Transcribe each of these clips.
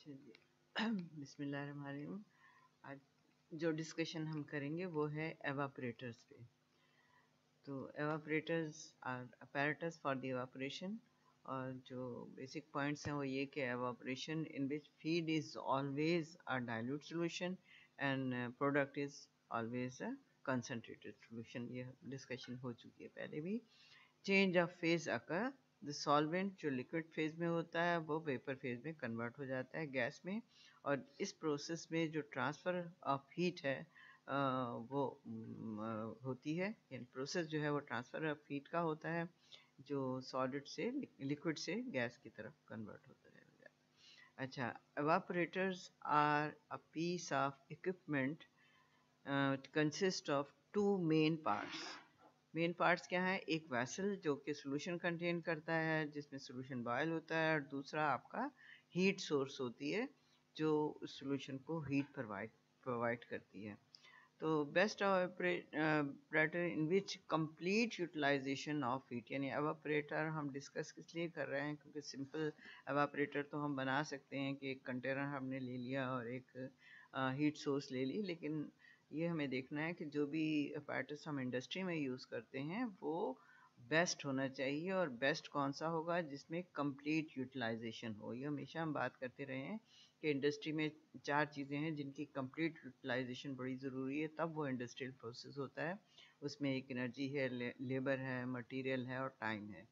चलिए बिस्मिल्लाहिर्रहमानिर्रहीम। आज जो डिस्कशन हम करेंगे वो है एवापरेटर्स पे। तो evaporators are apparatus for the evaporation, और जो बेसिक पॉइंट्स हैं वो ये कि evaporation in which feed is always a dilute solution and product is always a concentrated solution. ये डिस्कशन हो चुकी है पहले भी। Change of phase occur, the solvent जो लिक्विड फेज में होता है वो वेपर फेज में कन्वर्ट हो जाता है गैस में, और इस प्रोसेस में जो ट्रांसफ़र ऑफ हीट है वो होती है। यानी प्रोसेस जो है वो ट्रांसफ़र ऑफ हीट का होता है, जो सॉलिड से लिक्विड से गैस की तरफ कन्वर्ट होता है। अच्छा, evaporators are a piece of equipment consist of two main parts. Main parts क्या हैं? एक वैसल जो कि सोल्यूशन कंटेन करता है जिसमें सोल्यूशन बॉयल होता है, और दूसरा आपका हीट सोर्स होती है जो उस सोल्यूशन को हीट प्रोवाइड करती है। तो best evaporator in which complete utilization of heat, यानी एवापोरेटर हम डिस्कस किस लिए कर रहे हैं, क्योंकि सिंपल एवापोरेटर तो हम बना सकते हैं कि एक कंटेनर हमने ले लिया और एक हीट सोर्स ले ली, लेकिन ये हमें देखना है कि जो भी apparatus हम इंडस्ट्री में यूज़ करते हैं वो बेस्ट होना चाहिए। और बेस्ट कौन सा होगा? जिसमें कंप्लीट यूटिलाइजेशन हो। ये हमेशा हम बात करते रहे हैं कि इंडस्ट्री में 4 चीज़ें हैं जिनकी कंप्लीट यूटिलाइजेशन बड़ी ज़रूरी है, तब वो इंडस्ट्रियल प्रोसेस होता है। उसमें एक एनर्जी है, लेबर है, मटेरियल है और टाइम है।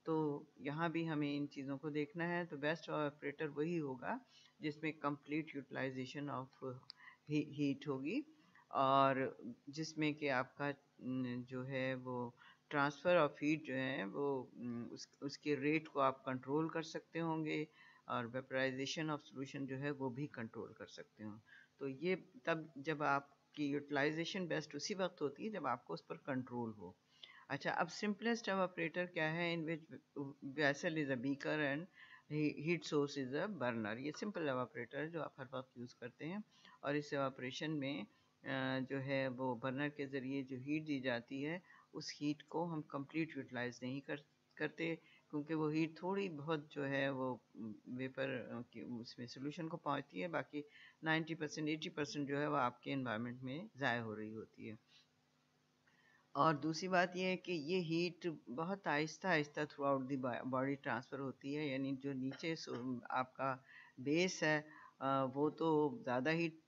तो यहाँ भी हमें इन चीज़ों को देखना है। तो बेस्ट ऑपरेटर वही होगा जिसमें कंप्लीट यूटिलाइजेशन ऑफ हीट होगी, और जिसमें कि आपका जो है वो ट्रांसफ़र ऑफ हीट जो है वो उसके रेट को आप कंट्रोल कर सकते होंगे, और वेपराइजेशन ऑफ सॉल्यूशन जो है वो भी कंट्रोल कर सकते हो। तो ये तब जब आपकी यूटिलाइजेशन बेस्ट उसी वक्त होती है जब आपको उस पर कंट्रोल हो। अच्छा, अब सिंपलेस्ट एवापोरेटर क्या है? In which vessel is a beaker and heat source is a burner. ये सिंपल एवापोरेटर है जो आप हर वक्त यूज़ करते हैं, और इस एवापोरेशन में जो है वो बर्नर के ज़रिए जो हीट दी जाती है उस हीट को हम कंप्लीट यूटिलाइज नहीं करते, क्योंकि वो हीट थोड़ी बहुत जो है वो वेपर की उसमें सोल्यूशन को पहुंचती है, बाकी 90% 80% जो है वो आपके एनवायरनमेंट में ज़ाय हो रही होती है। और दूसरी बात ये है कि ये हीट बहुत Aahista Aahista through out the body transfer होती है, यानी जो नीचे आपका बेस है वो तो ज़्यादा हीट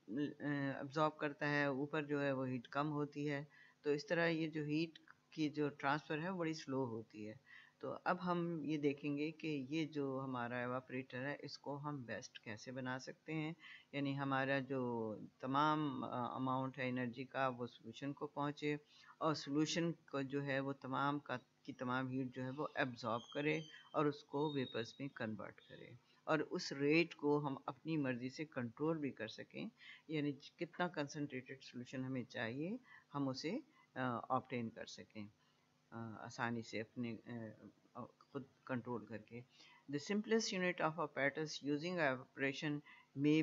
अब्जॉर्ब करता है, ऊपर जो है वो हीट कम होती है। तो इस तरह ये जो हीट की जो ट्रांसफ़र है बड़ी स्लो होती है। तो अब हम ये देखेंगे कि ये जो हमारा एवापोरेटर है इसको हम बेस्ट कैसे बना सकते हैं, यानी हमारा जो तमाम अमाउंट है एनर्जी का वो सोल्यूशन को पहुँचे, और सोल्यूशन को जो है वो तमाम की तमाम हीट जो है वो एब्जॉर्ब करे और उसको वेपर्स में कन्वर्ट करे, और उस रेट को हम अपनी मर्ज़ी से कंट्रोल भी कर सकें, यानी कितना कंसनट्रेटेड सोल्यूशन हमें चाहिए हम उसे ऑब्टेन कर सकें आसानी से अपने खुद कंट्रोल करके। The simplest unit of apparatus using evaporation may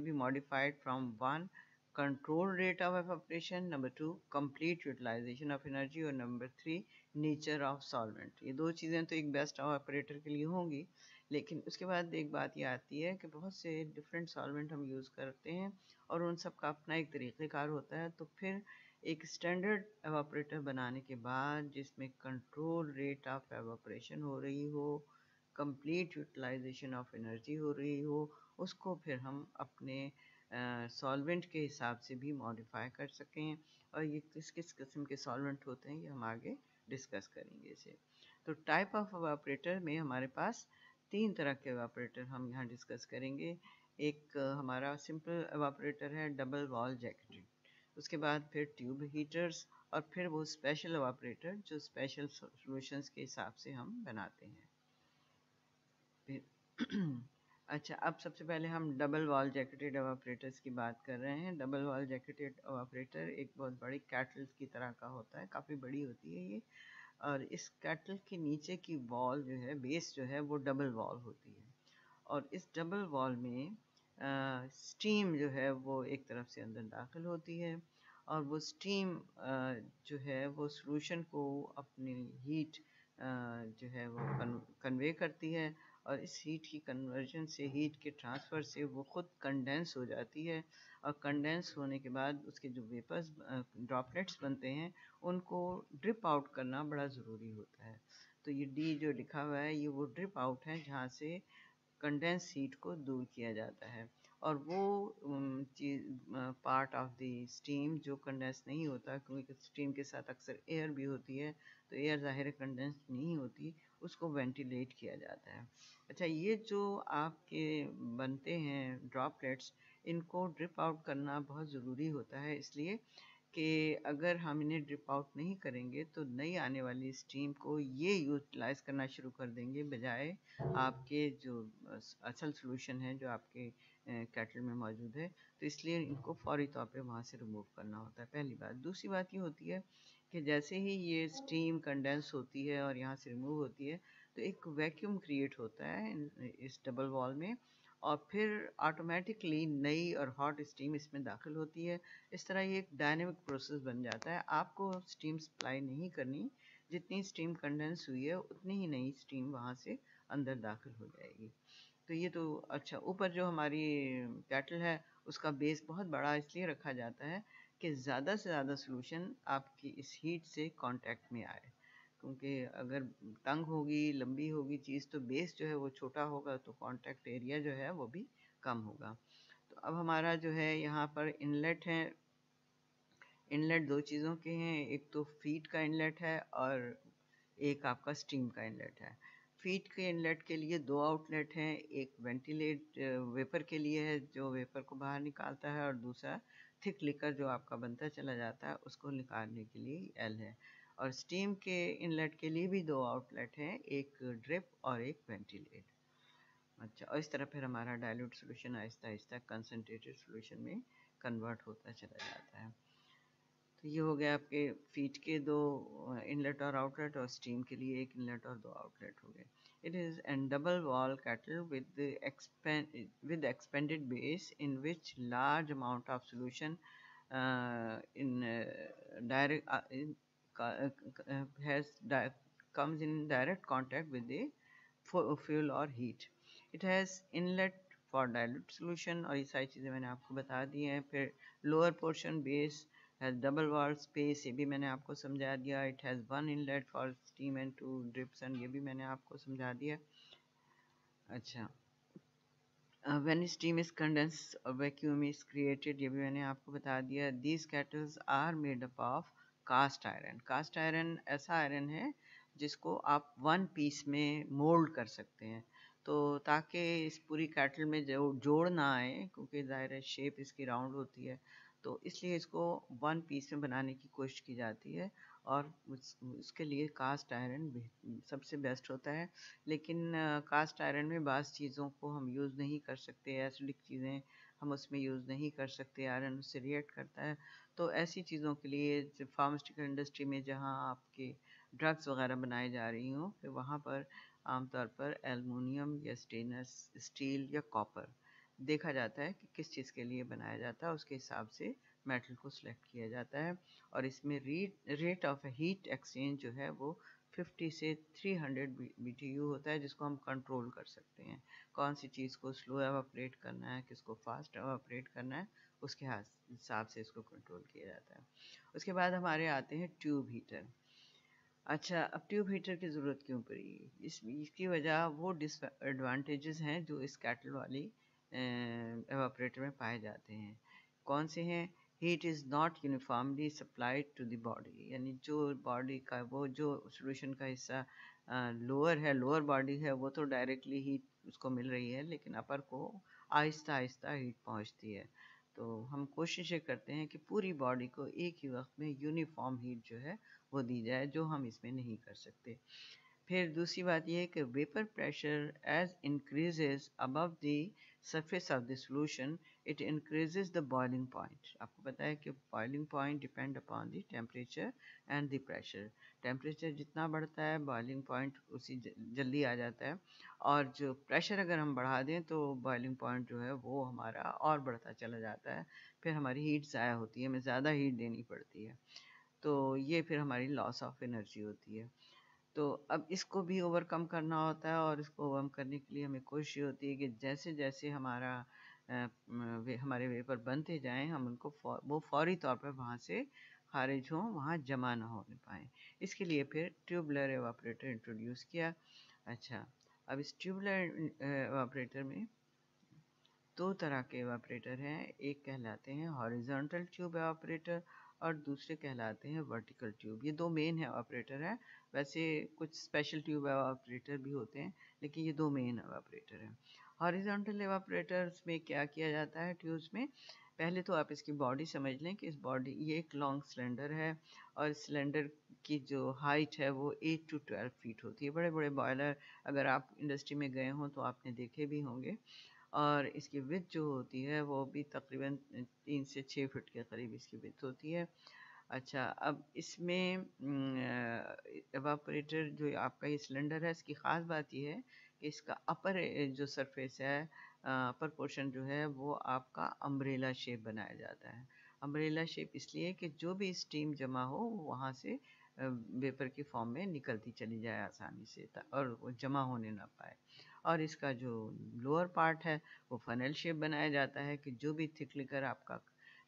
be modified from 1 control rate of evaporation, number 2 complete utilization of energy, और number 3 nature of solvent। ये दो चीज़ें तो एक बेस्ट ऑपरेटर के लिए होंगी, लेकिन उसके बाद एक बात ये आती है कि बहुत से डिफरेंट सॉल्वेंट हम यूज़ करते हैं और उन सब का अपना एक तरीक़ेकार होता है। तो फिर एक स्टैंडर्ड एवापोरेटर बनाने के बाद जिसमें कंट्रोल रेट ऑफ एवापोरेशन हो रही हो, कंप्लीट यूटिलाइजेशन ऑफ एनर्जी हो रही हो, उसको फिर हम अपने सॉल्वेंट के हिसाब से भी मॉडिफाई कर सकें। और ये किस किस किस्म के सॉल्वेंट होते हैं ये हम आगे डिस्कस करेंगे इसे। तो टाइप ऑफ एवापोरेटर में हमारे पास 3 तरह के एवापोरेटर हम यहाँ डिस्कस करेंगे। एक हमारा सिंपल एवापोरेटर है डबल वॉल जैकेटेड, उसके बाद फिर ट्यूब हीटर्स, और फिर वो स्पेशल एवापोरेटर जो स्पेशल सॉल्यूशंस के हिसाब से हम बनाते हैं। फिर अच्छा, अब सबसे पहले हम डबल वॉल जैकेटेड एवापोरेटर्स की बात कर रहे हैं। डबल वॉल जैकेटेड एवापोरेटर एक बहुत बड़ी कैटल की तरह का होता है, काफ़ी बड़ी होती है ये, और इस कैटल के नीचे की वॉल जो है, बेस जो है वो डबल वॉल होती है, और इस डबल वॉल में स्टीम जो है वो एक तरफ से अंदर दाखिल होती है, और वो स्टीम जो है वो सॉल्यूशन को अपनी हीट जो है वो कन्वे करती है, और इस हीट की कन्वर्जन से, हीट के ट्रांसफ़र से वो खुद कंडेंस हो जाती है, और कंडेंस होने के बाद उसके जो वेपर्स ड्रॉपलेट्स बनते हैं उनको ड्रिप आउट करना बड़ा ज़रूरी होता है। तो ये डी जो लिखा हुआ है ये वो ड्रिप आउट है जहाँ से कंडेंस हीट को दूर किया जाता है। और वो चीज़ पार्ट ऑफ द स्टीम जो कंडेंस नहीं होता, क्योंकि स्टीम के साथ अक्सर एयर भी होती है, तो एयर ज़ाहिर है कंडेंस नहीं होती, उसको वेंटिलेट किया जाता है। अच्छा, ये जो आपके बनते हैं ड्रॉपलेट्स, इनको ड्रिप आउट करना बहुत ज़रूरी होता है, इसलिए कि अगर हम इन्हें ड्रिप आउट नहीं करेंगे तो नई आने वाली स्टीम को ये यूटिलाइज़ करना शुरू कर देंगे, बजाय आपके जो असल सॉल्यूशन है जो आपके केटल में मौजूद है। तो इसलिए इनको फौरी तौर पे वहाँ से रिमूव करना होता है, पहली बात। दूसरी बात ये होती है कि जैसे ही ये स्टीम कंडेंस होती है और यहाँ से रिमूव होती है, तो एक वैक्यूम क्रिएट होता है इस डबल वॉल में, और फिर ऑटोमेटिकली नई और हॉट स्टीम इसमें दाखिल होती है। इस तरह ये एक डायनेमिक प्रोसेस बन जाता है। आपको स्टीम सप्लाई नहीं करनी, जितनी स्टीम कंडेंस हुई है उतनी ही नई स्टीम वहाँ से अंदर दाखिल हो जाएगी। तो ये तो अच्छा, ऊपर जो हमारी केटल है उसका बेस बहुत बड़ा इसलिए रखा जाता है कि ज़्यादा से ज़्यादा सॉल्यूशन आपकी इस हीट से कांटेक्ट में आए, क्योंकि अगर तंग होगी, लंबी होगी चीज़, तो बेस जो है वो छोटा होगा, तो कांटेक्ट एरिया जो है वो भी कम होगा। तो अब हमारा जो है यहाँ पर इनलेट है। इनलेट दो चीज़ों के हैं, एक तो फीड का इनलेट है और एक आपका स्टीम का इनलेट है। फीड के इनलेट के लिए दो आउटलेट हैं, एक वेंटिलेट वेपर के लिए है जो वेपर को बाहर निकालता है, और दूसरा थिक लिकर जो आपका बनता चला जाता है उसको निकालने के लिए एल है। और स्टीम के इनलेट के लिए भी दो आउटलेट हैं, एक ड्रिप और एक वेंटिलेट। अच्छा, और इस तरह फिर हमारा dilute solution Aahista Aahista concentrated solution में कन्वर्ट होता चला जाता है। तो ये हो गया आपके फीड के दो इनलेट और आउटलेट, और स्टीम के लिए एक इनलेट और दो आउटलेट हो गए। It is a double wall kettle with the expanded base in which large amount of solution in direct has comes in direct contact with the fuel or heat. It has inlet for dilute solution, और ये सारी चीज़ें मैंने आपको बता दी हैं। फिर lower portion base has double wall space, ये भी मैंने आपको समझा दिया। It has one inlet for steam and two drips, and ये भी मैंने आपको समझा दिया। अच्छा, when steam is condensed, a vacuum is created, ये भी मैंने आपको बता दिया। These kettles are made up of cast iron. Cast iron ऐसा आयरन है जिसको आप वन पीस में मोल्ड कर सकते हैं, तो ताकि इस पूरी केटल में जो जोड़ ना आए, क्योंकि ज़ाहिर है शेप इसकी राउंड होती है, तो इसलिए इसको वन पीस में बनाने की कोशिश की जाती है, और उसके लिए कास्ट आयरन सबसे बेस्ट होता है। लेकिन कास्ट आयरन में बाज़ चीज़ों को हम यूज़ नहीं कर सकते, एसिडिक चीज़ें हम उसमें यूज़ नहीं कर सकते, आयरन उससे रिएक्ट करता है। तो ऐसी चीज़ों के लिए फार्मास्यूटिकल इंडस्ट्री में जहाँ आपके ड्रग्स वगैरह बनाई जा रही हों, फिर वहाँ पर आमतौर पर एलुमिनियम या स्टेनलेस स्टील या कॉपर देखा जाता है कि किस चीज़ के लिए बनाया जाता है, उसके हिसाब से मेटल को सिलेक्ट किया जाता है। और इसमें रेट ऑफ हीट एक्सचेंज जो है वो 50 से 300 BTU होता है, जिसको हम कंट्रोल कर सकते हैं। कौन सी चीज़ को स्लो एवापोरेट करना है, किसको फास्ट एवापोरेट करना है, उसके हिसाब से इसको कंट्रोल किया जाता है। उसके बाद हमारे आते हैं ट्यूब हीटर। अच्छा, अब ट्यूब हीटर की ज़रूरत क्यों पड़ी? इसकी वजह वो डिसएडवांटेजेस हैं जो इस केटल वाली एवापोरेटर में पाए जाते हैं। कौन से हैं? Heat is not uniformly supplied to the body, यानी जो बॉडी का वो जो सॉल्यूशन का हिस्सा लोअर है, लोअर बॉडी है, वो तो डायरेक्टली हीट उसको मिल रही है, लेकिन अपर को आहिस्ता आहिस्ता हीट पहुंचती है। तो हम कोशिश ये करते हैं कि पूरी बॉडी को एक ही वक्त में यूनिफॉर्म हीट जो है वो दी जाए, जो हम इसमें नहीं कर सकते। फिर दूसरी बात यह है कि vapour pressure as increases above the surface of the solution, it increases the boiling point. आपको पता है कि boiling point depend upon the temperature and the pressure. Temperature जितना बढ़ता है बॉइलिंग पॉइंट उसी जल्दी आ जाता है, और जो प्रेशर अगर हम बढ़ा दें तो बॉइलिंग पॉइंट जो है वो हमारा और बढ़ता चला जाता है, फिर हमारी हीट ज़ाया होती है, हमें ज़्यादा हीट देनी पड़ती है, तो ये फिर हमारी लॉस ऑफ एनर्जी होती है। तो अब इसको भी ओवरकम करना होता है, और इसको ओवरकम करने के लिए हमें कोशिश होती है कि जैसे जैसे हमारे वेपर बनते जाएं, हम उनको वो फौरी तौर पर वहाँ से खारिज हों, वहाँ जमा ना होने पाएँ। इसके लिए फिर ट्यूबुलर एवापोरेटर इंट्रोड्यूस किया। अच्छा, अब इस ट्यूबुलर एवापोरेटर में दो तरह के एवापोरेटर हैं। एक कहलाते हैं हॉरिजॉन्टल ट्यूब एवापोरेटर और दूसरे कहलाते हैं वर्टिकल ट्यूब। ये दो मेन एवापोरेटर हैं। वैसे कुछ स्पेशल ट्यूब एवापोरेटर भी होते हैं, लेकिन ये दो मेन एवापोरेटर हैं। हॉरिजॉन्टल एवापोरेटर्स में क्या किया जाता है ट्यूब्स में? पहले तो आप इसकी बॉडी समझ लें कि इस बॉडी, ये एक लॉन्ग सिलेंडर है, और सिलेंडर की जो हाइट है वो 8 to 12 फीट होती है। बड़े बड़े बॉयलर अगर आप इंडस्ट्री में गए हों तो आपने देखे भी होंगे। और इसकी विड्थ जो होती है वो भी तकरीबन 3 से 6 फीट के करीब इसकी विड्थ होती है। अच्छा, अब इसमें एवापोरेटर जो आपका ये सिलेंडर है, इसकी ख़ास बात ये है कि इसका अपर जो सरफेस है, अपर पोर्शन जो है वो आपका अम्ब्रेला शेप बनाया जाता है। अम्ब्रेला शेप इसलिए कि जो भी स्टीम जमा हो वो वहाँ से वेपर की फॉर्म में निकलती चली जाए आसानी से, और वो जमा होने ना पाए। और इसका जो लोअर पार्ट है वो फनल शेप बनाया जाता है कि जो भी थिक लिकर आपका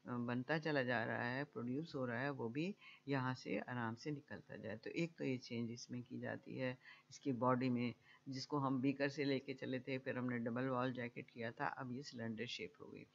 बनता चला जा रहा है, प्रोड्यूस हो रहा है, वो भी यहाँ से आराम से निकलता जाए। तो एक तो ये चेंज इसमें की जाती है इसकी बॉडी में, जिसको हम बीकर से लेके चले थे, फिर हमने डबल वॉल जैकेट किया था, अब ये सिलेंडर शेप हो गई।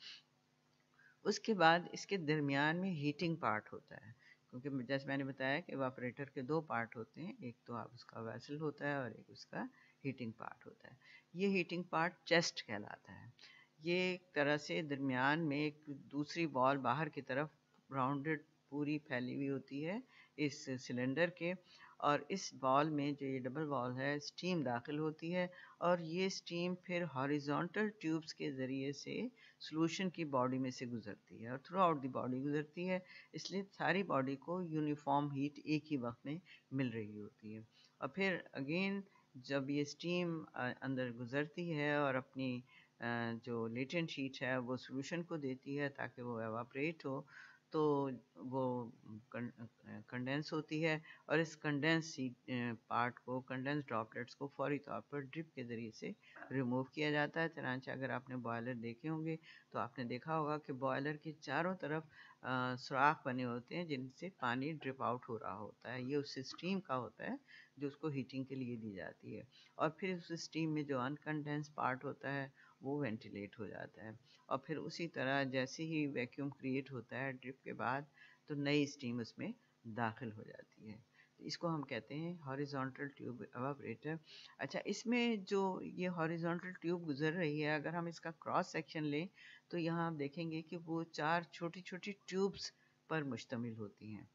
उसके बाद इसके दरमियान में हीटिंग पार्ट होता है, क्योंकि जैसे मैंने बताया कि एवापोरेटर के दो पार्ट होते हैं, एक तो आप उसका वेसल होता है और एक उसका हीटिंग पार्ट होता है। ये हीटिंग पार्ट चेस्ट कहलाता है। ये एक तरह से दरमियान में एक दूसरी वॉल बाहर की तरफ राउंडेड पूरी फैली हुई होती है इस सिलेंडर के, और इस वॉल में जो ये डबल वॉल है, स्टीम दाखिल होती है, और ये स्टीम फिर हॉरिजॉन्टल ट्यूब्स के ज़रिए से सॉल्यूशन की बॉडी में से गुजरती है और थ्रू आउट द बॉडी गुजरती है। इसलिए सारी बॉडी को यूनिफॉर्म हीट एक ही वक्त में मिल रही होती है। और फिर अगेन जब ये स्टीम अंदर गुजरती है और अपनी जो लेटेंट हीट है वो सॉल्यूशन को देती है ताकि वो एवापरेट हो, तो वो कंडेंस होती है, और इस कंडेंस पार्ट को, कंडेंस ड्रॉपलेट्स को फौरी तौर पर ड्रिप के ज़रिए से रिमूव किया जाता है। चनांचे अगर आपने बॉयलर देखे होंगे तो आपने देखा होगा कि बॉयलर के चारों तरफ सुराख बने होते हैं जिनसे पानी ड्रिप आउट हो रहा होता है। ये उस स्टीम का होता है जो उसको हीटिंग के लिए दी जाती है, और फिर उस स्टीम में जो अनकंडेंस पार्ट होता है वो वेंटिलेट हो जाता है, और फिर उसी तरह जैसे ही वैक्यूम क्रिएट होता है ड्रिप के बाद, तो नई स्टीम उसमें दाखिल हो जाती है। तो इसको हम कहते हैं हॉरिजॉन्टल ट्यूब एवापोरेटर। अच्छा, इसमें जो ये हॉरिजॉन्टल ट्यूब गुजर रही है, अगर हम इसका क्रॉस सेक्शन लें तो यहाँ आप देखेंगे कि वो 4 छोटी-छोटी ट्यूब्स पर मुश्तमिल होती हैं।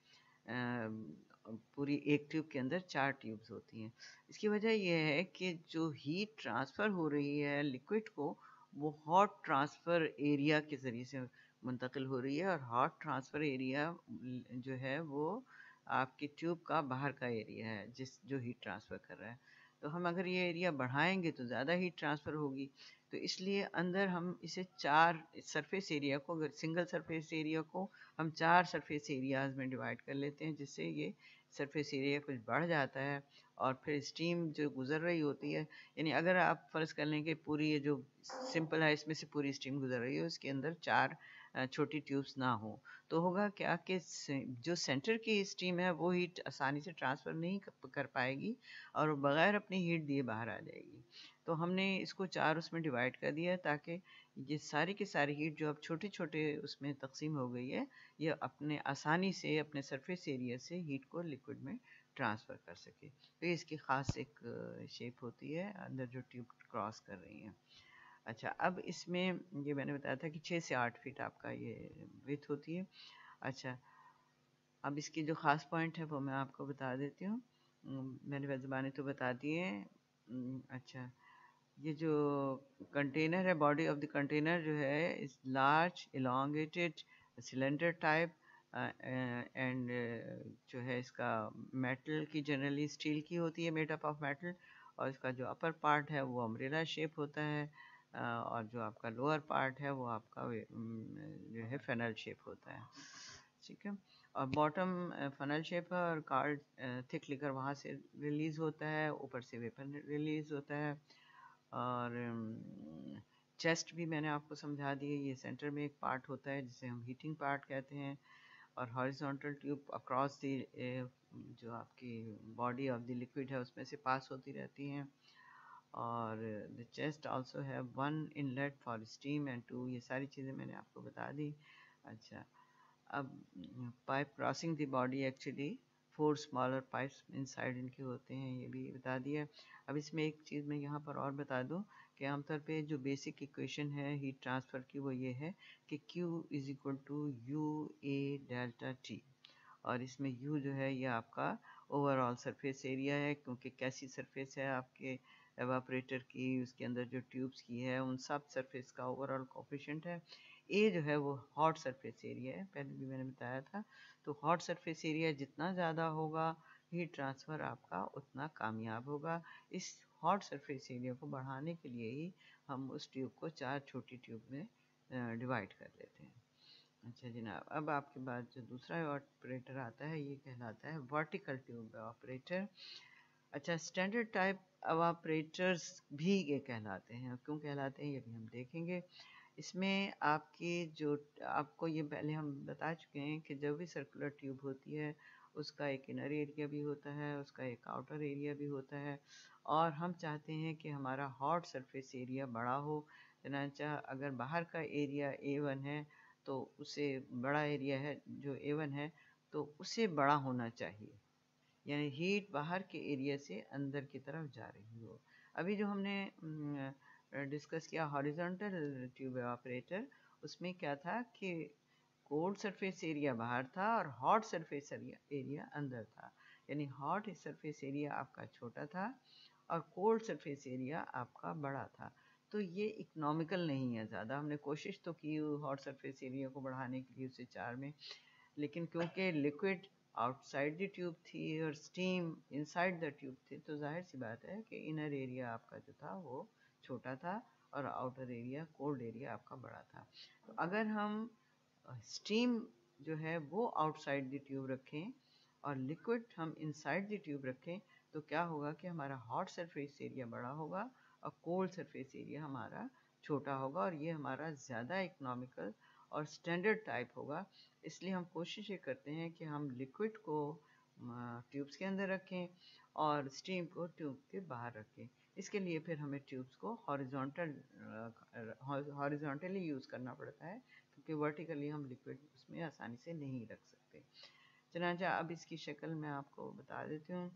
पूरी एक ट्यूब के अंदर 4 ट्यूब्स होती हैं। इसकी वजह ये है कि जो हीट ट्रांसफ़र हो रही है लिक्विड को, वो हॉट ट्रांसफ़र एरिया के ज़रिए से मुंतकिल हो रही है, और हॉट ट्रांसफ़र एरिया जो है वो आपकी ट्यूब का बाहर का एरिया है जो हीट ट्रांसफ़र कर रहा है। तो हम अगर ये एरिया बढ़ाएंगे तो ज़्यादा हीट ट्रांसफ़र होगी, तो इसलिए अंदर हम इसे 4 सरफेस एरिया को, अगर सिंगल सरफेस एरिया को हम 4 सरफेस एरियाज़ में डिवाइड कर लेते हैं, जिससे ये सरफेस एरिया कुछ बढ़ जाता है, और फिर स्टीम जो गुज़र रही होती है, यानी अगर आप फ़र्ज़ कर लें कि पूरी ये जो सिंपल है इसमें से पूरी स्टीम गुज़र रही है, उसके अंदर 4 छोटी ट्यूब्स ना हो, तो होगा क्या कि जो सेंटर की स्टीम है वो हीट आसानी से ट्रांसफ़र नहीं कर पाएगी, और बग़ैर अपनी हीट दिए बाहर आ जाएगी। तो हमने इसको 4 उसमें डिवाइड कर दिया ताकि ये सारी की सारी हीट जो अब छोटे-छोटे उसमें तक़सीम हो गई है, ये अपने आसानी से अपने सरफेस एरिया से हीट को लिक्विड में ट्रांसफ़र कर सके। तो ये इसकी ख़ास एक शेप होती है अंदर जो ट्यूब क्रॉस कर रही हैं। अच्छा, अब इसमें ये मैंने बताया था कि 6 से 8 फीट आपका ये विड्थ होती है। अच्छा, अब इसकी जो ख़ास पॉइंट है वो मैं आपको बता देती हूँ। मैंने ज़बानी तो बता दिए हैं। अच्छा, ये जो कंटेनर है, बॉडी ऑफ द कंटेनर जो है इस large elongated cylinder type, and जो है इसका मेटल की, जनरली स्टील की होती है, मेड अप ऑफ मेटल, और इसका जो अपर पार्ट है वो अम्ब्रेला शेप होता है, और जो आपका लोअर पार्ट है वो आपका जो है फेनल शेप होता है। ठीक है। और बॉटम फनल शेप है और कार्ड थिक लिकर वहाँ से रिलीज़ होता है, ऊपर से वेपर रिलीज़ होता है। और चेस्ट भी मैंने आपको समझा दिया, ये सेंटर में एक पार्ट होता है जिसे हम हीटिंग पार्ट कहते हैं, और हॉरिजॉन्टल ट्यूब अक्रॉस द जो आपकी बॉडी ऑफ द लिक्विड है उसमें से पास होती रहती हैं। और the chest also have one inlet for steam and two, ये सारी चीज़ें मैंने आपको बता दी। अच्छा, अब pipe crossing the body actually 4 smaller pipes inside इनके होते हैं, ये भी बता दिया। अब इसमें एक चीज़ मैं यहाँ पर और बता दूँ कि आमतौर पे जो बेसिक इक्वेशन है हीट ट्रांसफ़र की वो ये है कि Q is equal to U A delta T, और इसमें U जो है ये आपका ओवरऑल सरफेस एरिया है, क्योंकि कैसी सरफेस है आपके एवापरेटर की, उसके अंदर जो ट्यूब्स की है उन सब सरफेस का ओवरऑल कोफिशिएंट है। ए जो है वो हॉट सरफेस एरिया है, पहले भी मैंने बताया था। तो हॉट सरफेस एरिया जितना ज़्यादा होगा हीट ट्रांसफ़र आपका उतना कामयाब होगा। इस हॉट सरफेस एरिया को बढ़ाने के लिए ही हम उस ट्यूब को 4 छोटी ट्यूब में डिवाइड कर देते हैं। अच्छा जनाब, अब आपके पास जो दूसरा ऑपरेटर आता है ये कहलाता है वर्टिकल ट्यूब ऑपरेटर। अच्छा, स्टैंडर्ड टाइप ऑपरेटर्स भी ये कहलाते हैं, क्यों कहलाते हैं ये भी हम देखेंगे। इसमें आपकी जो आपको ये पहले हम बता चुके हैं कि जब भी सर्कुलर ट्यूब होती है उसका एक इनर एरिया भी होता है, उसका एक आउटर एरिया भी होता है, और हम चाहते हैं कि हमारा हॉट सरफेस एरिया बड़ा हो। चनाचा अगर बाहर का एरिया A1 है तो उसे बड़ा एरिया है जो A1 है तो उसे बड़ा होना चाहिए, यानी हीट बाहर के एरिया से अंदर की तरफ जा रही हो। अभी जो हमने डिस्कस किया हॉरिजॉन्टल ट्यूब ऑपरेटर, उसमें क्या था कि कोल्ड सरफेस एरिया बाहर था और हॉट सरफेस एरिया अंदर था, यानी हॉट सरफेस एरिया आपका छोटा था और कोल्ड सरफेस एरिया आपका बड़ा था। तो ये इकोनॉमिकल नहीं है ज़्यादा। हमने कोशिश तो की हॉट सरफेस एरिया को बढ़ाने के लिए उसे 4 में, लेकिन क्योंकि लिक्विड आउटसाइड द ट्यूब थी और स्टीम इनसाइड द ट्यूब थी, तो जाहिर सी बात है कि इनर एरिया आपका जो था वो छोटा था और आउटर एरिया कोल्ड एरिया आपका बड़ा था। तो अगर हम स्टीम जो है वो आउटसाइड द ट्यूब रखें और लिक्विड हम इनसाइड द ट्यूब रखें, तो क्या होगा कि हमारा हॉट सरफेस एरिया बड़ा होगा और कोल्ड सरफेस एरिया हमारा छोटा होगा, और ये हमारा ज़्यादा इकोनॉमिकल और स्टैंडर्ड टाइप होगा। इसलिए हम कोशिश ये करते हैं कि हम लिक्विड को ट्यूब्स के अंदर रखें और स्टीम को ट्यूब के बाहर रखें। इसके लिए फिर हमें ट्यूब्स को हॉरिजॉन्टली यूज़ करना पड़ता है, क्योंकि वर्टिकली हम लिक्विड उसमें आसानी से नहीं रख सकते। चनाचा अब इसकी शक्ल मैं आपको बता देती हूँ।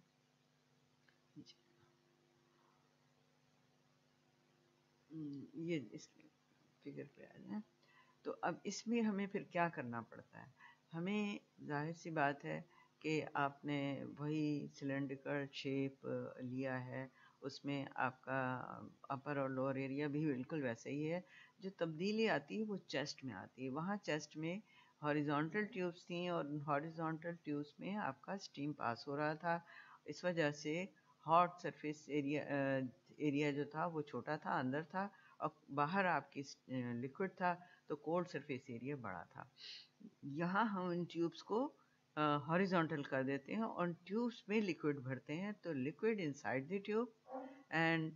ये इस फिगर पे आ जाए। तो अब इसमें हमें फिर क्या करना पड़ता है? हमें जाहिर सी बात है कि आपने वही सिलेंड्रिकल शेप लिया है, उसमें आपका अपर और लोअर एरिया भी बिल्कुल वैसे ही है। जो तब्दीली आती है वो चेस्ट में आती है। वहाँ चेस्ट में हॉरिजॉन्टल ट्यूब्स थी और हॉरिजॉन्टल ट्यूब्स में आपका स्टीम पास हो रहा था। इस वजह से हॉट सरफेस एरिया जो था वो छोटा था, अंदर था, और बाहर आपकी लिक्विड था, तो कोल्ड सरफेस एरिया बड़ा था। यहाँ हम इन ट्यूब्स को हॉरिजॉन्टल कर देते हैं और ट्यूब्स में लिक्विड भरते हैं, तो liquid inside the tube and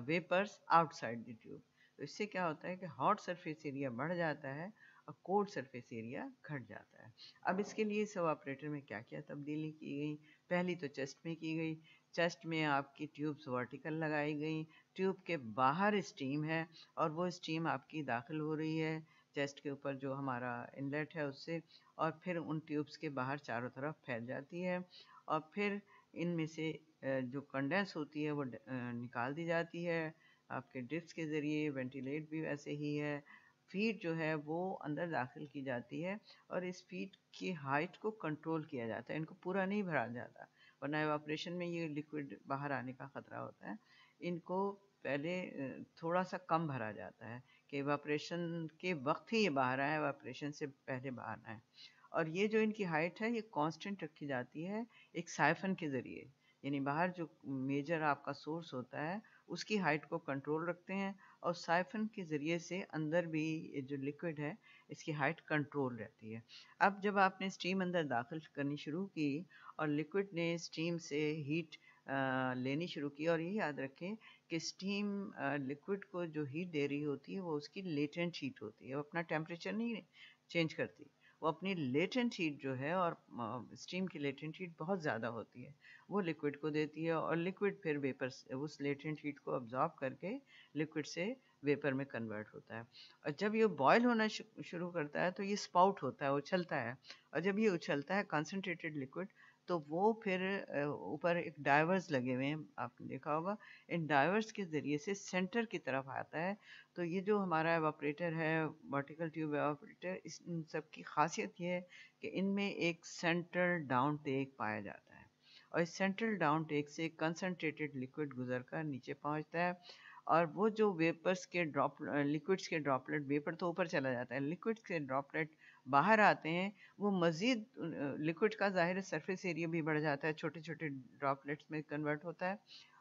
vapours outside the tube. तो इससे क्या होता है कि हॉट सरफेस एरिया बढ़ जाता है और कोल्ड सरफेस एरिया घट जाता है। अब इसके लिए इस ऑपरेटर में क्या क्या तब्दीली की गई? पहली तो चेस्ट में की गई। चेस्ट में आपकी ट्यूब्स वर्टिकल लगाई गई। ट्यूब के बाहर स्टीम है और वो स्टीम आपकी दाखिल हो रही है चेस्ट के ऊपर जो हमारा इनलेट है उससे, और फिर उन ट्यूब्स के बाहर चारों तरफ फैल जाती है, और फिर इनमें से जो कंडेंस होती है वो निकाल दी जाती है आपके ड्रिप्स के ज़रिए। वेंटिलेट भी वैसे ही है। फीड जो है वो अंदर दाखिल की जाती है और इस फीड की हाइट को कंट्रोल किया जाता है, इनको पूरा नहीं भरा जाता, वरना एवापोरेशन में ये लिक्विड बाहर आने का ख़तरा होता है। इनको पहले थोड़ा सा कम भरा जाता है कि एवापोरेशन के वक्त ही ये बाहर आए, एवापोरेशन से पहले बाहर ना आए। और ये जो इनकी हाइट है ये कांस्टेंट रखी जाती है एक साइफन के ज़रिए। यानी बाहर जो मेजर आपका सोर्स होता है उसकी हाइट को कंट्रोल रखते हैं, और साइफन के ज़रिए से अंदर भी ये जो लिक्विड है इसकी हाइट कंट्रोल रहती है। अब जब आपने स्टीम अंदर दाखिल करनी शुरू की और लिक्विड ने स्टीम से हीट लेनी शुरू की, और ये याद रखें कि स्टीम लिक्विड को जो हीट दे रही होती है वो उसकी लेटेंट हीट होती है, वो अपना टेम्परेचर नहीं चेंज करती, वो अपनी लेटेंट हीट जो है, और स्टीम की लेटेंट हीट बहुत ज़्यादा होती है, वो लिक्विड को देती है, और लिक्विड फिर वेपर उस लेटेंट हीट को अब्जॉर्ब करके लिक्विड से वेपर में कन्वर्ट होता है। और जब ये बॉयल होना शुरू करता है तो ये स्पाउट होता है, उछलता है, और जब ये उछलता है कंसनट्रेटेड लिक्विड, तो वो फिर ऊपर एक डाइवर्स लगे हुए हैं, आपने देखा होगा, इन डाइवर्स के ज़रिए से सेंटर की तरफ आता है। तो ये जो हमारा एवापोरेटर है, वर्टिकल ट्यूब एवापोरेटर, इस इन सब की खासियत ये है कि इनमें एक सेंट्रल डाउन टेक पाया जाता है, और इस सेंट्रल डाउन टेक से कंसनट्रेटेड लिक्विड गुजर कर नीचे पहुंचता है, और वो जो वेपर्स के लिक्विड्स के ड्रॉपलेट, वेपर तो ऊपर चला जाता है, लिक्विड्स के ड्रॉपलेट बाहर आते हैं, वो मज़ीद लिक्विड का ज़ाहिर सरफेस एरिया भी बढ़ जाता है, छोटे छोटे ड्रॉपलेट्स में कन्वर्ट होता है,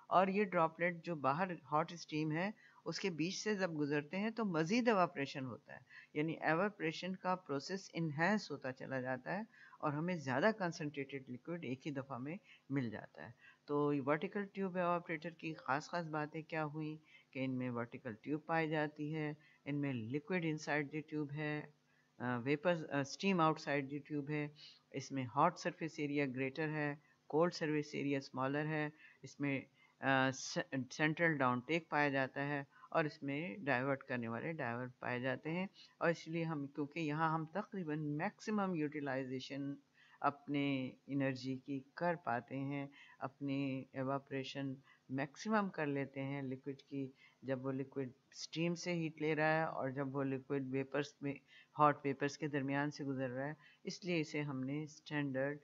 और ये ड्रॉपलेट जो बाहर हॉट स्टीम है उसके बीच से जब गुजरते हैं तो मज़ीद एवाप्रेशन होता है, यानी एवाप्रेशन का प्रोसेस इन्हेंस होता चला जाता है, और हमें ज़्यादा कंसनट्रेटेड लिक्विड एक ही दफ़ा में मिल जाता है। तो वर्टिकल ट्यूब एवापोरेटर की ख़ास बातें क्या हुई कि इनमें वर्टिकल ट्यूब पाई जाती है, इनमें लिक्विड इनसाइड द ट्यूब है, vapour steam outside the tube है, इसमें हॉट सरफेस एरिया ग्रेटर है, कोल्ड सरफेस एरिया स्मॉलर है, इसमें सेंट्रल डाउन टेक पाया जाता है, और इसमें डाइवर्ट करने वाले डाइवर्ट पाए जाते हैं। और इसलिए हम, क्योंकि यहाँ हम तकरीबन मैक्सिमम यूटिलाइजेशन अपने एनर्जी की कर पाते हैं, अपनी एवाप्रेशन मैक्सिमम कर लेते हैं लिक्विड की, जब वो लिक्विड स्टीम से हीट ले रहा है और जब वो लिक्विड वेपर्स में, हॉट वेपर्स के दरमियान से गुजर रहा है, इसलिए इसे हमने स्टैंडर्ड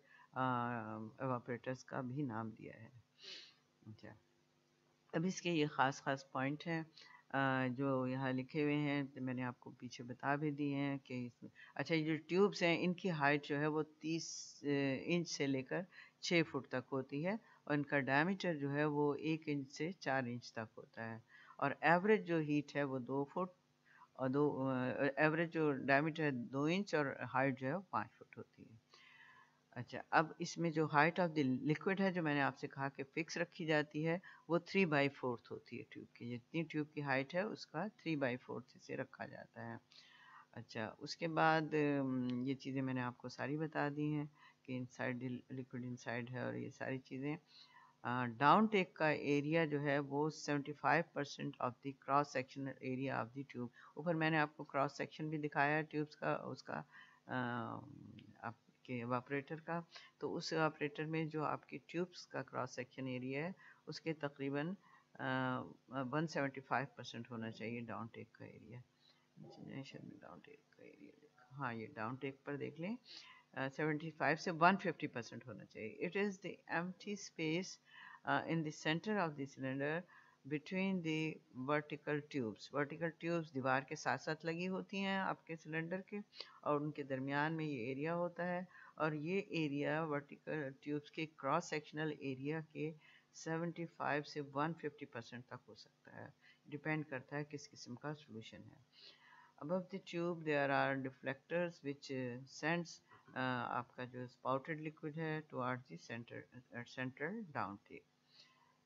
एवापोरेटर्स का भी नाम दिया है। अच्छा, अब इसके ये ख़ास पॉइंट हैं जो यहाँ लिखे हुए हैं, तो मैंने आपको पीछे बता भी दिए हैं कि इसमें, अच्छा, ये जो ट्यूब्स हैं इनकी हाइट जो है वो 30 इंच से लेकर 6 फुट तक होती है, और इनका डायमीटर जो है वो 1 इंच से 4 इंच तक होता है, और एवरेज जो हीट है वो 2 फुट, और एवरेज जो डायमीटर है 2 इंच, और हाइट जो है वो 5 फुट होती है। अच्छा, अब इसमें जो हाइट ऑफ द लिक्विड है, जो मैंने आपसे कहा कि फिक्स रखी जाती है, वो 3/4 होती है ट्यूब की, जितनी ट्यूब की हाइट है उसका 3/4 से रखा जाता है। अच्छा, उसके बाद ये चीज़ें मैंने आपको सारी बता दी हैं कि इनसाइड लिक्विड इनसाइड है, और ये सारी चीज़ें। डाउन टेक का एरिया जो है वो 75% of the cross sectional area of the tube. ऊपर मैंने आपको क्रॉस सेक्शन भी दिखाया है ट्यूब्स का, उसका आपके एवापोरेटर का, तो उस एवापोरेटर में जो आपकी ट्यूब्स का क्रॉस सेक्शन एरिया है उसके तकरीबन 175% होना चाहिए डाउन टेक का एरिया। डाउन टेक का एरिया, हाँ, ये डाउन टेक पर देख लें, 75 से 150% होना चाहिए। It is the empty space in the center of the cylinder between the vertical tubes दीवार के साथ साथ लगी होती हैं आपके सिलेंडर के, और उनके दरमियान में ये एरिया होता है, और ये एरिया वर्टिकल ट्यूब्स के क्रॉस सेक्शनल एरिया के 75 से 150% तक हो सकता है, डिपेंड करता है किस किस्म का सोल्यूशन है। Above the tube there are deflectors which sends आपका जो spouted liquid है towards the central down tape।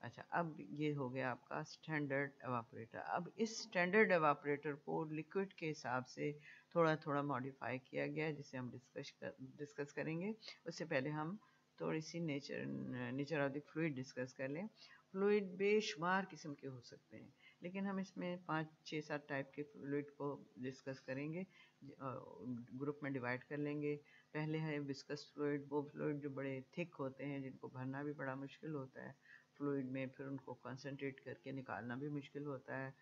अच्छा, अब ये हो गया आपका स्टैंडर्ड एवापोरेटर। अब इस स्टैंडर्ड एवापोरेटर को लिक्विड के हिसाब से थोड़ा थोड़ा मॉडिफाई किया गया है, जिसे हम डिस्कस करेंगे। उससे पहले हम थोड़ी सी nature of the fluid discuss कर लें। फ्लूइड बेशुमार किस्म के हो सकते हैं, लेकिन हम इसमें 5-6-7 टाइप के फ्लूइड को डिस्कस करेंगे, ग्रुप में डिवाइड कर लेंगे। पहले है विस्कस फ्लूइड, वो फ्लूइड जो बड़े थिक होते हैं, जिनको भरना भी बड़ा मुश्किल होता है फ्लूइड में, फिर उनको कंसंट्रेट करके निकालना भी मुश्किल होता है।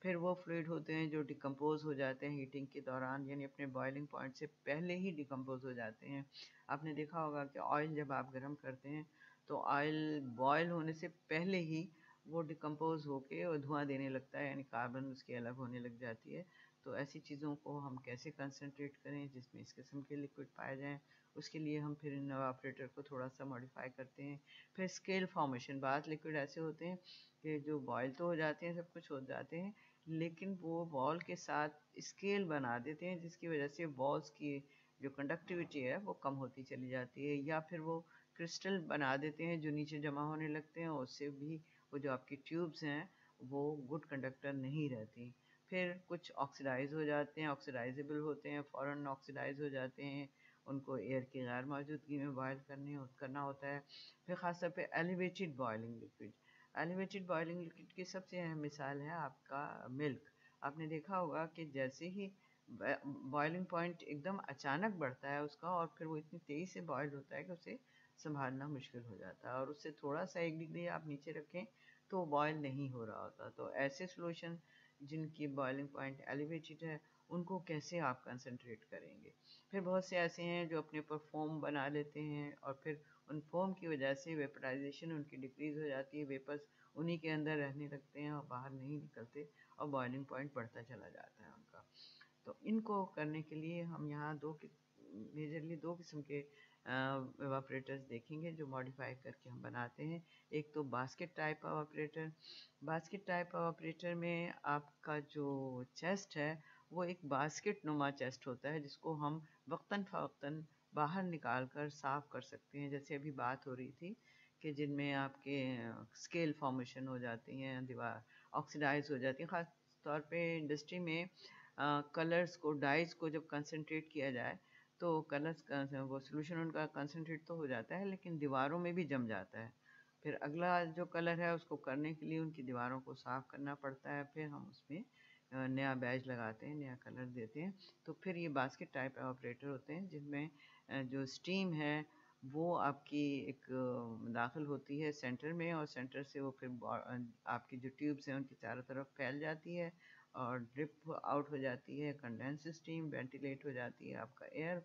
फिर वो फ्लूइड होते हैं जो डिकम्पोज हो जाते हैं हीटिंग के दौरान, यानी अपने बॉइलिंग पॉइंट से पहले ही डिकम्पोज हो जाते हैं। आपने देखा होगा कि ऑयल जब आप गर्म करते हैं तो ऑयल बॉयल होने से पहले ही वो डिकम्पोज होके और धुआं देने लगता है, यानी कार्बन उसकी अलग होने लग जाती है। तो ऐसी चीज़ों को हम कैसे कंसंट्रेट करें जिसमें इस किस्म के लिक्विड पाए जाएँ, उसके लिए हम फिर इन एवापोरेटर को थोड़ा सा मॉडिफाई करते हैं। फिर स्केल फॉर्मेशन, बाथ लिक्विड ऐसे होते हैं कि जो बॉयल तो हो जाते हैं, सब कुछ हो जाते हैं, लेकिन वो बॉल के साथ स्केल बना देते हैं, जिसकी वजह से बॉल्स की जो कंडक्टिविटी है वो कम होती चली जाती है, या फिर वो क्रिस्टल बना देते हैं जो नीचे जमा होने लगते हैं, उससे भी वो जो आपकी ट्यूब्स हैं वो गुड कंडक्टर नहीं रहती। फिर कुछ ऑक्सीडाइज हो जाते हैं, ऑक्सीडाइजेबल होते हैं, फ़ौरन ऑक्सीडाइज हो जाते हैं, उनको एयर की गैर मौजूदगी में बॉयल करना होता है। फिर ख़ासतौर पे elevated boiling liquid, elevated boiling liquid की सबसे अहम मिसाल है आपका मिल्क। आपने देखा होगा कि जैसे ही बॉइलिंग पॉइंट एकदम अचानक बढ़ता है उसका, और फिर वो इतनी तेज़ी से बॉयल होता है कि उसे संभालना मुश्किल हो जाता है, और उससे थोड़ा सा 1 डिग्री आप नीचे रखें तो बॉयल नहीं हो रहा होता। तो ऐसे सॉल्यूशन जिनकी बॉइलिंग पॉइंट एलिवेटेड है, उनको कैसे आप कंसंट्रेट करेंगे। फिर बहुत से ऐसे हैं जो अपने ऊपर फोम बना लेते हैं, और फिर उन फोम की वजह से वेपराइजेशन उनकी डिक्रीज हो जाती है, वेपर्स उन्हीं के अंदर रहने लगते हैं और बाहर नहीं निकलते, और बॉइलिंग पॉइंट बढ़ता चला जाता है उनका। तो इनको करने के लिए हम यहाँ मेजरली दो किस्म के एवापरेटर्स देखेंगे जो मॉडिफाई करके हम बनाते हैं। एक तो बास्केट टाइप एवापरेटर। बास्केट टाइप एवापरेटर में आपका जो चेस्ट है वो एक बास्केट नुमा चेस्ट होता है, जिसको हम वक्तन फ़वक्तन बाहर निकाल कर साफ़ कर सकते हैं। जैसे अभी बात हो रही थी कि जिनमें आपके स्केल फॉर्मेशन हो जाती हैं, दीवार ऑक्सीडाइज हो जाती है, ख़ास तौर पे इंडस्ट्री में कलर्स को, डाइज को जब कंसनट्रेट किया जाए तो कलर्स का वो सोल्यूशन उनका कंसनट्रेट तो हो जाता है, लेकिन दीवारों में भी जम जाता है। फिर अगला जो कलर है उसको करने के लिए उनकी दीवारों को साफ़ करना पड़ता है, फिर हम उसमें नया बैज लगाते हैं, नया कलर देते हैं। तो फिर ये बास्केट टाइप ऑपरेटर होते हैं जिनमें जो स्टीम है वो आपकी एक दाखिल होती है सेंटर में, और सेंटर से वो फिर आपकी जो ट्यूब्स हैं उनकी चारों तरफ फैल जाती है और ड्रिप आउट हो जाती है, कंडेंस स्टीम वेंटिलेट हो जाती है आपका एयर,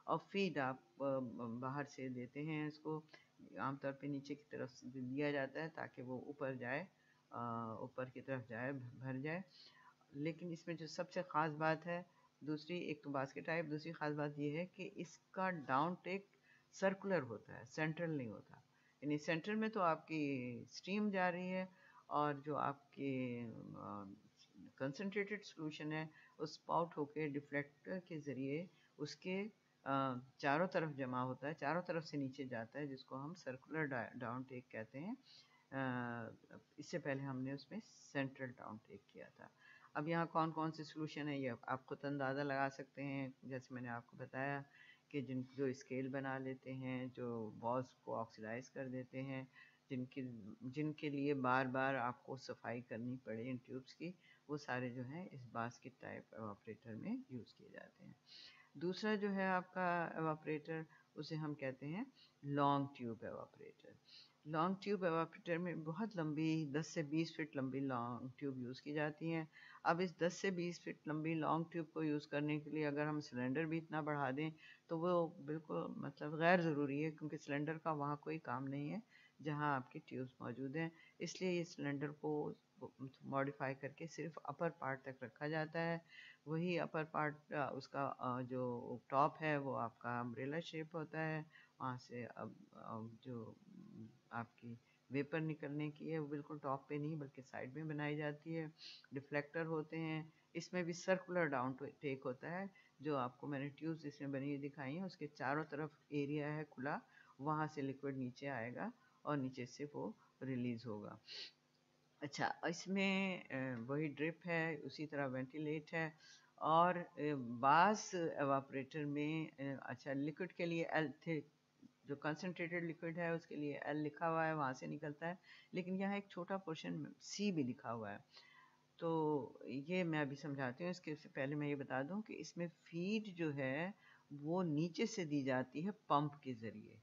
और फीड आप बाहर से देते हैं इसको। आमतौर पे नीचे की तरफ से दिया जाता है ताकि वो ऊपर जाए, ऊपर की तरफ जाए, भर जाए। लेकिन इसमें जो सबसे ख़ास बात है, दूसरी, एक तो बास्केट टाइप, दूसरी ख़ास बात ये है कि इसका डाउन टेक सर्कुलर होता है, सेंट्रल नहीं होता। यानी सेंटर में तो आपकी स्टीम जा रही है, और जो आपके कंसनट्रेटेड सॉल्यूशन है उस स्पाउट होके डिफ्लेक्टर के ज़रिए उसके चारों तरफ जमा होता है, चारों तरफ से नीचे जाता है, जिसको हम सर्कुलर डाउन टेक कहते हैं। इससे पहले हमने उसमें सेंट्रल डाउन टेक किया था। अब यहाँ कौन कौन से सॉल्यूशन है ये आप खुद अंदाज़ा लगा सकते हैं। जैसे मैंने आपको बताया कि जो स्केल बना लेते हैं, जो बॉल्स को ऑक्सीडाइज कर देते हैं, जिनके लिए बार बार आपको सफाई करनी पड़े इन ट्यूब्स की, वो सारे जो हैं इस बास्केट टाइप एवापरेटर में यूज़ किए जाते हैं। दूसरा जो है आपका एवापरेटर, उसे हम कहते हैं लॉन्ग ट्यूब एवापरेटर। लॉन्ग ट्यूब एवापरेटर में बहुत लंबी 10 से 20 फीट लंबी लॉन्ग ट्यूब यूज़ की जाती हैं। अब इस 10 से 20 फीट लंबी लॉन्ग ट्यूब को यूज़ करने के लिए अगर हम सिलेंडर भी इतना बढ़ा दें तो वो बिल्कुल मतलब गैर ज़रूरी है, क्योंकि सिलेंडर का वहाँ कोई काम नहीं है जहाँ आपकी ट्यूब्स मौजूद हैं। इसलिए ये सिलेंडर को मॉडिफाई करके सिर्फ अपर पार्ट तक रखा जाता है। वही अपर पार्ट उसका जो टॉप है वो आपका अम्ब्रेला शेप होता है। वहाँ से अब जो आपकी वेपर निकलने की है वो बिल्कुल टॉप पे नहीं बल्कि साइड में बनाई जाती है। डिफ्लेक्टर होते हैं, इसमें भी सर्कुलर डाउन टेक होता है। जो आपको मैंने ट्यूब्स इसमें बनी हुई दिखाई हैं उसके चारों तरफ एरिया है खुला, वहाँ से लिक्विड नीचे आएगा और नीचे से वो रिलीज़ होगा। अच्छा, इसमें वही ड्रिप है, उसी तरह वेंटिलेट है, और बास एवापरेटर में अच्छा लिक्विड के लिए एल थे, जो कंसनट्रेटेड लिक्विड है उसके लिए एल लिखा हुआ है, वहाँ से निकलता है, लेकिन यहाँ एक छोटा पोर्शन सी भी लिखा हुआ है। तो ये मैं अभी समझाती हूँ। इसके से पहले मैं ये बता दूँ कि इसमें फीड जो है वो नीचे से दी जाती है पंप के ज़रिए।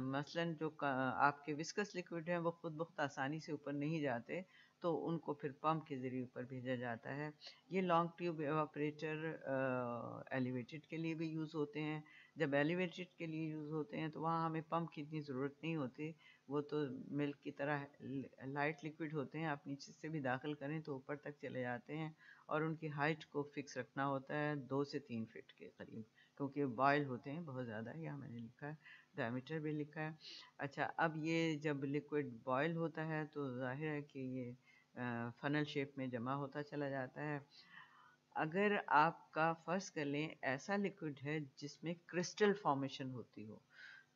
मसलन जो आपके विस्कस लिक्विड हैं वो खुद बहुत आसानी से ऊपर नहीं जाते, तो उनको फिर पंप के ज़रिए ऊपर भेजा जाता है। ये लॉन्ग ट्यूब एवापरेटर एलिवेटेड के लिए भी यूज़ होते हैं। जब एलिवेटेड के लिए यूज़ होते हैं तो वहाँ हमें पंप की इतनी ज़रूरत नहीं होती, वो तो मिल्क की तरह लाइट लिक्विड होते हैं, आप नीचे से भी दाखिल करें तो ऊपर तक चले जाते हैं, और उनकी हाइट को फिक्स रखना होता है 2 से 3 फीट के करीब, क्योंकि बॉयल होते हैं बहुत ज़्यादा, यहाँ मैंने लिखा है, डायमीटर भी लिखा है। अच्छा, अब ये जब लिक्विड बॉयल होता है तो जाहिर है कि ये फनल शेप में जमा होता चला जाता है। अगर आपका फ़र्ज़ कर लें ऐसा लिक्विड है जिसमें क्रिस्टल फॉर्मेशन होती हो,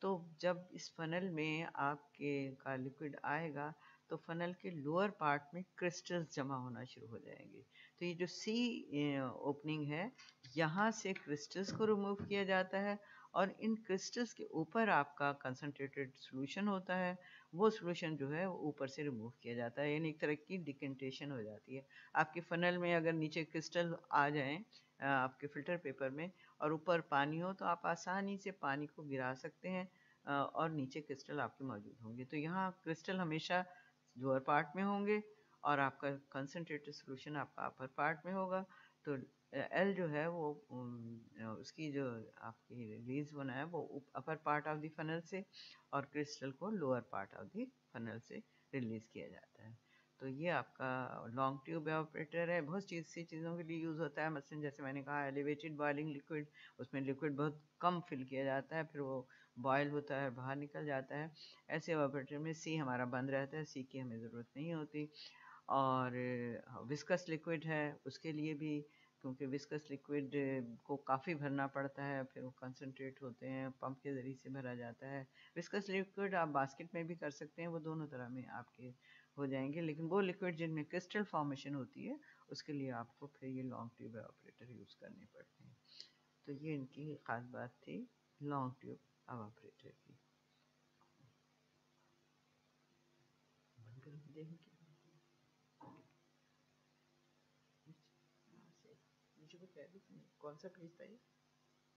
तो जब इस फ़नल में आपके का लिक्विड आएगा तो फ़नल के लोअर पार्ट में क्रिस्टल्स जमा होना शुरू हो जाएंगे। तो ये जो सी ओपनिंग है, यहाँ से क्रिस्टल्स को रिमूव किया जाता है और इन क्रिस्टल्स के ऊपर आपका कंसनट्रेटेड सॉल्यूशन होता है। वो सॉल्यूशन जो है वो ऊपर से रिमूव किया जाता है, यानी एक तरह की डिकेंटेशन हो जाती है। आपके फ़नल में अगर नीचे क्रिस्टल आ जाएं आपके फ़िल्टर पेपर में और ऊपर पानी हो, तो आप आसानी से पानी को गिरा सकते हैं और नीचे क्रिस्टल आपके मौजूद होंगे। तो यहाँ क्रिस्टल हमेशा लोअर पार्ट में होंगे और आपका कंसनट्रेटेड सॉल्यूशन आपका अपर पार्ट में होगा। तो एल जो है वो उसकी जो आपकी रिलीज होना है वो upper part of the funnel से, और क्रिस्टल को lower part of the funnel से रिलीज किया जाता है। तो ये आपका लॉन्ग ट्यूब एवापोरेटर है। बहुत सी चीज़ों के लिए यूज़ होता है, मसलन जैसे मैंने कहा एलिवेटेड बॉइलिंग लिक्विड, उसमें लिक्विड बहुत कम फिल किया जाता है, फिर वो बॉयल होता है बाहर निकल जाता है। ऐसे एवापोरेटर में सी हमारा बंद रहता है, सी की हमें ज़रूरत नहीं होती। और विस्कस लिक्विड है उसके लिए भी, क्योंकि विस्कस लिक्विड को काफ़ी भरना पड़ता है, फिर वो कंसनट्रेट होते हैं, पंप के ज़रिए से भरा जाता है। विस्कस लिक्विड आप बास्केट में भी कर सकते हैं, वो दोनों तरह में आपके हो जाएंगे, लेकिन वो लिक्विड जिनमें क्रिस्टल फॉर्मेशन होती है उसके लिए आपको फिर ये लॉन्ग ट्यूब एवापोरेटर यूज़ करने पड़ते हैं। तो ये इनकी ख़ास बात थी लॉन्ग ट्यूब एवापोरेटर की। कौन सा पेज था ये?